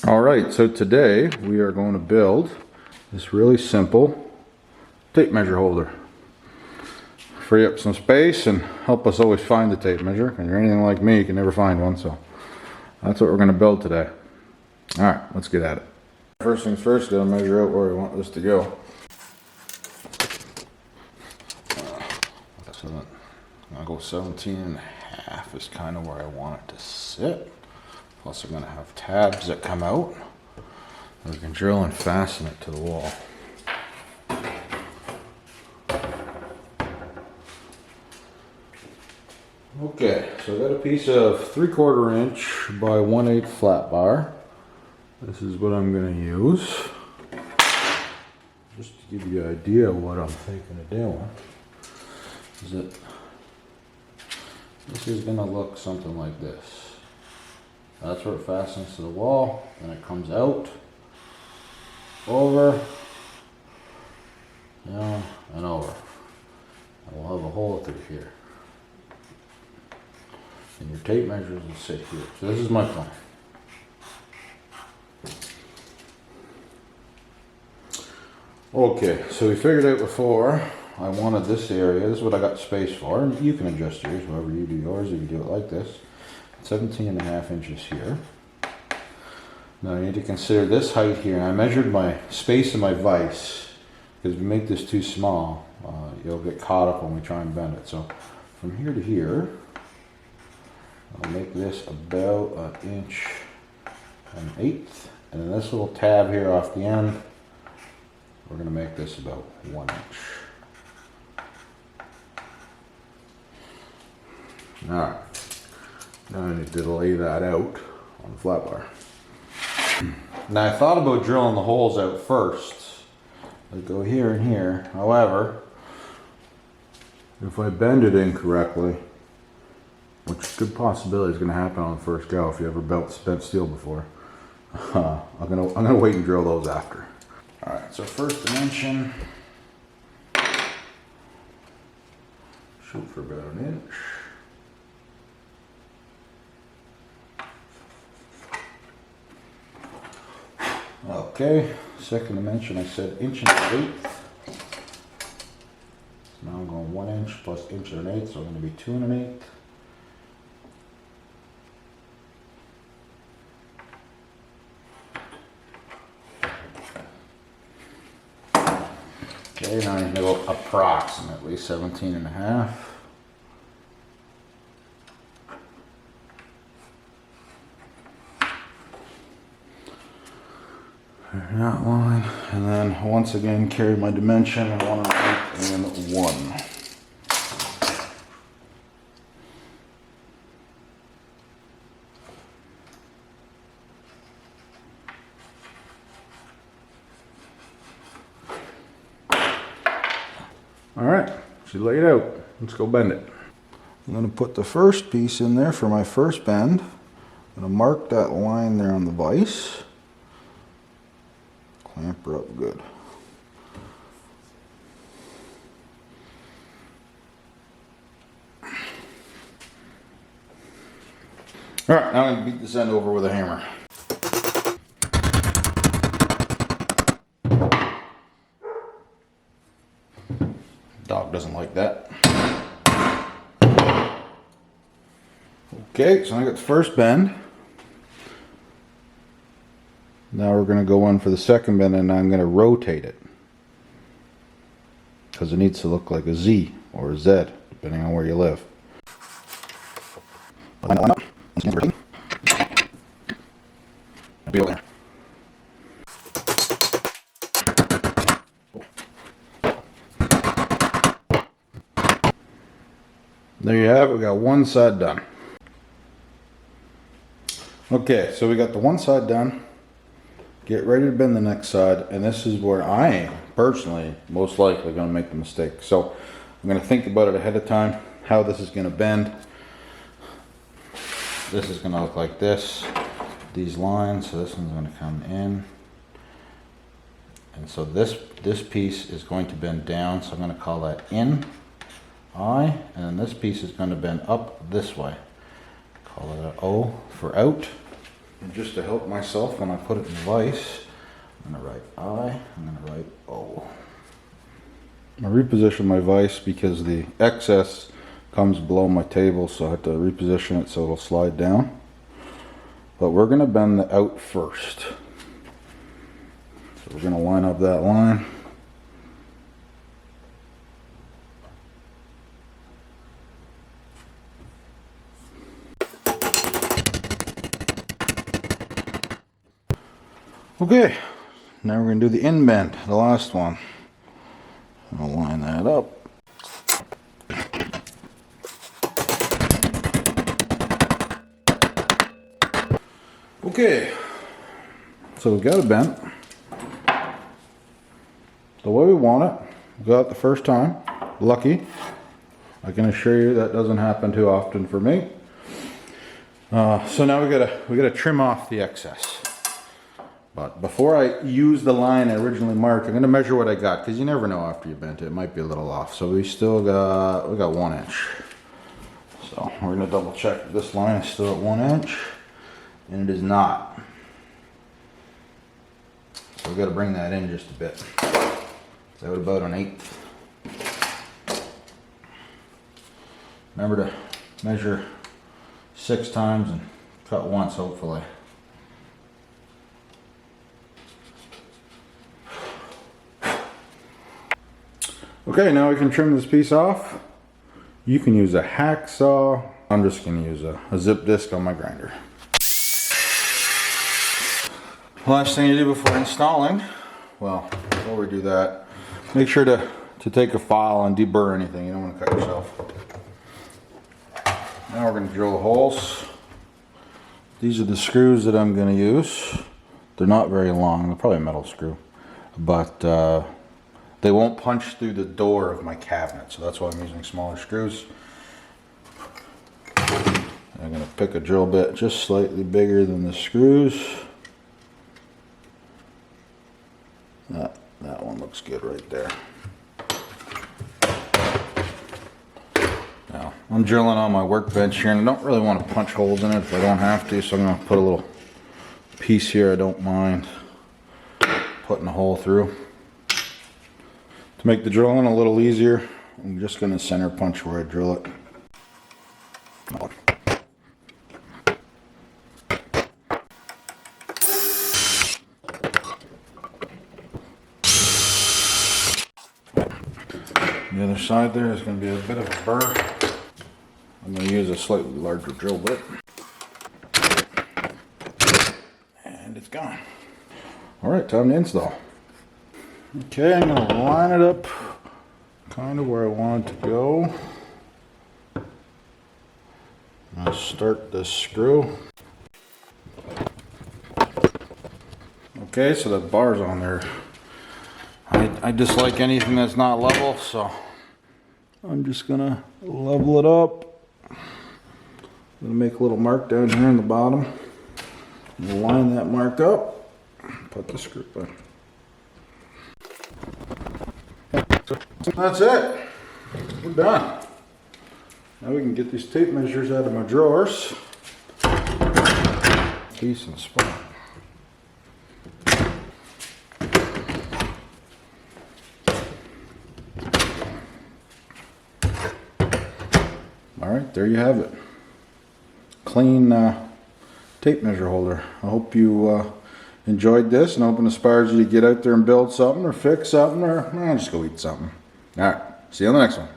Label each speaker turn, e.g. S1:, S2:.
S1: All right, so today we are going to build this really simple tape measure holder. Free up some space and help us always find the tape measure. If you're anything like me, you can never find one, so that's what we're going to build today. All right, let's get at it. First things first, gotta measure out where we want this to go. So I'm gonna go 17 and a half is kind of where I want it to sit. Plus I'm gonna have tabs that come out. We can drill and fasten it to the wall. Okay, so I got a piece of 3/4 inch by 1/8 flat bar. This is what I'm gonna use. Just to give you an idea of what I'm thinking of doing. Is that this is gonna look something like this. That's where it fastens to the wall, and it comes out, over, down, and over. And we'll have a hole through here. And your tape measures will sit here. So this is my plan. Okay, so we figured out before I wanted this area. This is what I got space for. And you can adjust yours, however you do yours. You can do it like this. 17 and a half inches here. Now you need to consider this height here. And I measured my space of my vise, because if you make this too small, you'll get caught up when we try and bend it. So from here to here, I'll make this about 1.1/8, and then this little tab here off the end, we're going to make this about 1 inch. Alright, now I need to lay that out on the flat bar. Now I thought about drilling the holes out first. I go here and here. However, if I bend it incorrectly, which good possibility is going to happen on the first go if you ever bent steel before, I'm gonna wait and drill those after. All right, so first dimension, shoot for about 1 inch. Okay, second dimension I said 1.1/8. So now I'm going 1 inch plus 1.1/8, so I'm going to be 2 1/8. Okay, now I need to go approximately 17 and a half. That line, and then once again carry my dimension 1.8 and 1. All right, she laid out. Let's go bend it. I'm going to put the first piece in there for my first bend. I'm going to mark that line there on the vise. Clamp her up good. All right, now I'm going to beat this end over with a hammer. Dog doesn't like that. Okay, so I got the first bend. Now we're going to go in for the second bend, and I'm going to rotate it, because it needs to look like a Z or a Z, depending on where you live. There you have it, we got one side done. Okay, so we got the one side done. Get ready to bend the next side, and this is where I am personally most likely going to make the mistake. So I'm going to think about it ahead of time, how this is going to bend. This is going to look like this, these lines, so this one's going to come in. And so this piece is going to bend down, so I'm going to call that in, I, and this piece is going to bend up this way. Call it an O for out. And just to help myself when I put it in vise, I'm gonna write I, I'm gonna write O. I reposition my vise because the excess comes below my table, so I have to reposition it so it'll slide down. But we're gonna bend the out first. So we're gonna line up that line. Okay, now we're going to do the in bend, the last one. I'll line that up. Okay, so we got it bent the way we want it. We got it the first time. Lucky. I can assure you that doesn't happen too often for me. So now we gotta trim off the excess. But before I use the line I originally marked, I'm going to measure what I got, because you never know after you bent it. It might be a little off. So we got 1 inch. So we're going to double check that this line is still at 1 inch, and it is not. So we've got to bring that in just a bit. So about 1/8. Remember to measure 6 times and cut once, hopefully. Okay, now we can trim this piece off. You can use a hacksaw. I'm just going to use a zip disc on my grinder. Last thing you do before installing, well, before we do that, make sure to take a file and deburr anything. You don't want to cut yourself. Now we're going to drill the holes. These are the screws that I'm going to use. They're not very long. They're probably a metal screw, but they won't punch through the door of my cabinet, so that's why I'm using smaller screws. I'm going to pick a drill bit just slightly bigger than the screws. That one looks good right there. Now, I'm drilling on my workbench here, and I don't really want to punch holes in it if I don't have to, so I'm going to put a little piece here I don't mind putting a hole through. To make the drilling a little easier, I'm just going to center punch where I drill it. The other side there is going to be a bit of a burr. I'm going to use a slightly larger drill bit. And it's gone. Alright, time to install. Okay, I'm going to line it up kind of where I want it to go. I'm going to start this screw. Okay, so that bar's on there. I dislike anything that's not level, so I'm just going to level it up. I'm going to make a little mark down here in the bottom. We'll line that mark up. Put the screw in. That's it. We're done. Now we can get these tape measures out of my drawers. Decent spot. Alright, there you have it. Clean tape measure holder. I hope you enjoyed this, and I hope it inspires you to get out there and build something or fix something or just go eat something. Alright, see you on the next one.